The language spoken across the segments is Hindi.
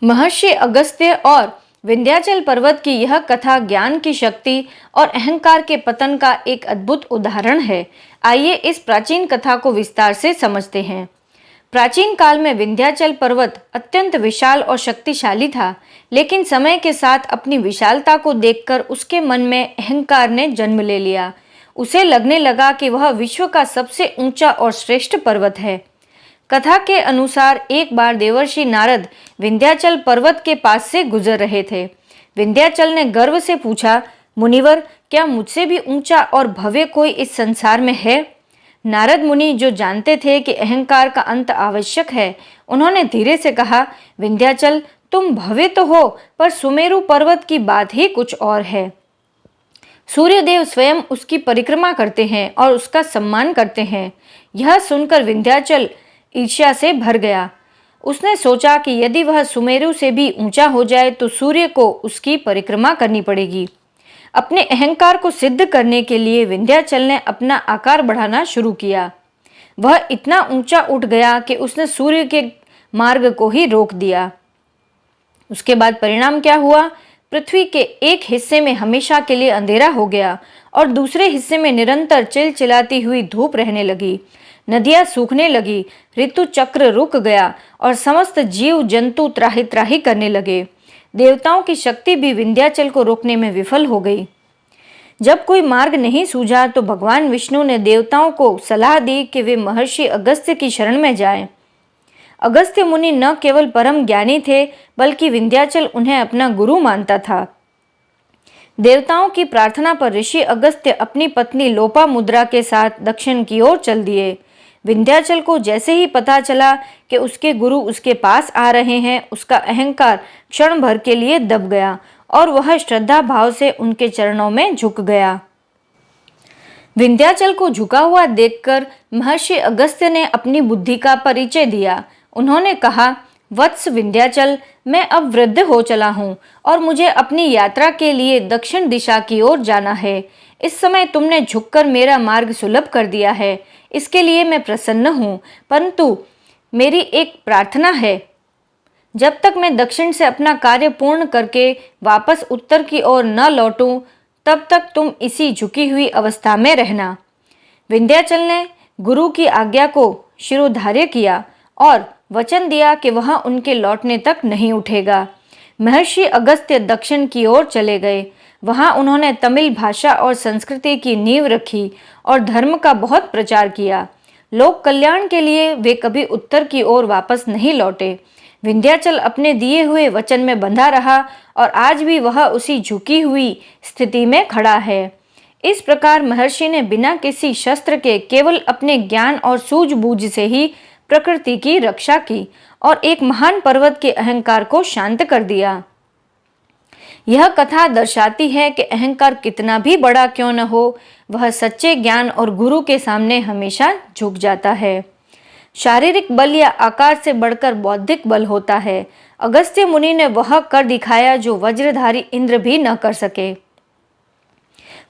महर्षि अगस्त्य और विंध्याचल पर्वत की यह कथा ज्ञान की शक्ति और अहंकार के पतन का एक अद्भुत उदाहरण है। आइए इस प्राचीन कथा को विस्तार से समझते हैं। प्राचीन काल में विंध्याचल पर्वत अत्यंत विशाल और शक्तिशाली था, लेकिन समय के साथ अपनी विशालता को देखकर उसके मन में अहंकार ने जन्म ले लिया। उसे लगने लगा कि वह विश्व का सबसे ऊंचा और श्रेष्ठ पर्वत है। कथा के अनुसार एक बार देवर्षि नारद विंध्याचल पर्वत के पास से गुजर रहे थे। विंध्याचल ने गर्व से पूछा, मुनिवर, क्या मुझसे भी ऊंचा और भव्य कोई इस संसार में है? नारद मुनि, जो जानते थे कि अहंकार का अंत आवश्यक है, उन्होंने धीरे से कहा, विंध्याचल, तुम भव्य तो हो, पर सुमेरु पर्वत की बात ही कुछ और है। सूर्यदेव स्वयं उसकी परिक्रमा करते हैं और उसका सम्मान करते हैं। यह सुनकर विंध्याचल ईर्ष्या से भर गया। उसने सोचा कि यदि वह सुमेरु से भी ऊंचा हो जाए तो सूर्य को उसकी परिक्रमा करनी पड़ेगी। अपने अहंकार को सिद्ध करने के लिए विंध्याचल ने अपना आकार बढ़ाना शुरू किया। वह इतना ऊंचा उठ गया कि उसने सूर्य के मार्ग को ही रोक दिया। उसके बाद परिणाम क्या हुआ? पृथ्वी के एक हिस्से में हमेशा के लिए अंधेरा हो गया और दूसरे हिस्से में निरंतर चिलचिलाती हुई धूप रहने लगी। नदियां सूखने लगी, ऋतु चक्र रुक गया और समस्त जीव जंतु त्राहि त्राहि करने लगे। देवताओं की शक्ति भी विंध्याचल को रोकने में विफल हो गई। जब कोई मार्ग नहीं सूझा तो भगवान विष्णु ने देवताओं को सलाह दी कि वे महर्षि अगस्त्य की शरण में जाएं। अगस्त्य मुनि न केवल परम ज्ञानी थे, बल्कि विंध्याचल उन्हें अपना गुरु मानता था। देवताओं की प्रार्थना पर ऋषि अगस्त्य अपनी पत्नी लोपामुद्रा के साथ दक्षिण की ओर चल दिए। विंध्याचल को जैसे ही पता चला कि उसके गुरु उसके पास आ रहे हैं, उसका अहंकार क्षण भर के लिए दब गया और वह श्रद्धा भाव से उनके चरणों में झुक गया। विंध्याचल को झुका हुआ देखकर महर्षि अगस्त्य ने अपनी बुद्धि का परिचय दिया। उन्होंने कहा, वत्स विंध्याचल, मैं अब वृद्ध हो चला हूँ और मुझे अपनी यात्रा के लिए दक्षिण दिशा की ओर जाना है। इस समय तुमने झुककर मेरा मार्ग सुलभ कर दिया है, इसके लिए मैं प्रसन्न हूँ, परंतु मेरी एक प्रार्थना है। जब तक मैं दक्षिण से अपना कार्य पूर्ण करके वापस उत्तर की ओर न लौटूं, तब तक तुम इसी झुकी हुई अवस्था में रहना। विंध्याचल ने गुरु की आज्ञा को शिरोधार्य किया और वचन दिया कि वह उनके लौटने तक नहीं उठेगा। महर्षि अगस्त्य दक्षिण की ओर चले गए। वहां उन्होंने तमिल भाषा और संस्कृति की नींव रखी और धर्म का बहुत प्रचार किया। लोक कल्याण के लिए वे कभी उत्तर की ओर वापस नहीं लौटे। विंध्याचल अपने दिए हुए वचन में बंधा रहा और आज भी वह उसी झुकी हुई स्थिति में खड़ा है। इस प्रकार महर्षि ने बिना किसी शस्त्र के केवल अपने ज्ञान और सूझबूझ से ही प्रकृति की रक्षा की और एक महान पर्वत के अहंकार को शांत कर दिया। यह कथा दर्शाती है कि अहंकार कितना भी बड़ा क्यों न हो, वह सच्चे ज्ञान और गुरु के सामने हमेशा झुक जाता है। शारीरिक बल या आकार से बढ़कर बौद्धिक बल होता है। अगस्त्य मुनि ने वह कर दिखाया जो वज्रधारी इंद्र भी न कर सके।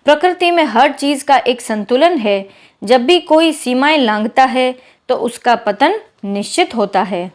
प्रकृति में हर चीज का एक संतुलन है। जब भी कोई सीमाएं लांघता है तो उसका पतन निश्चित होता है।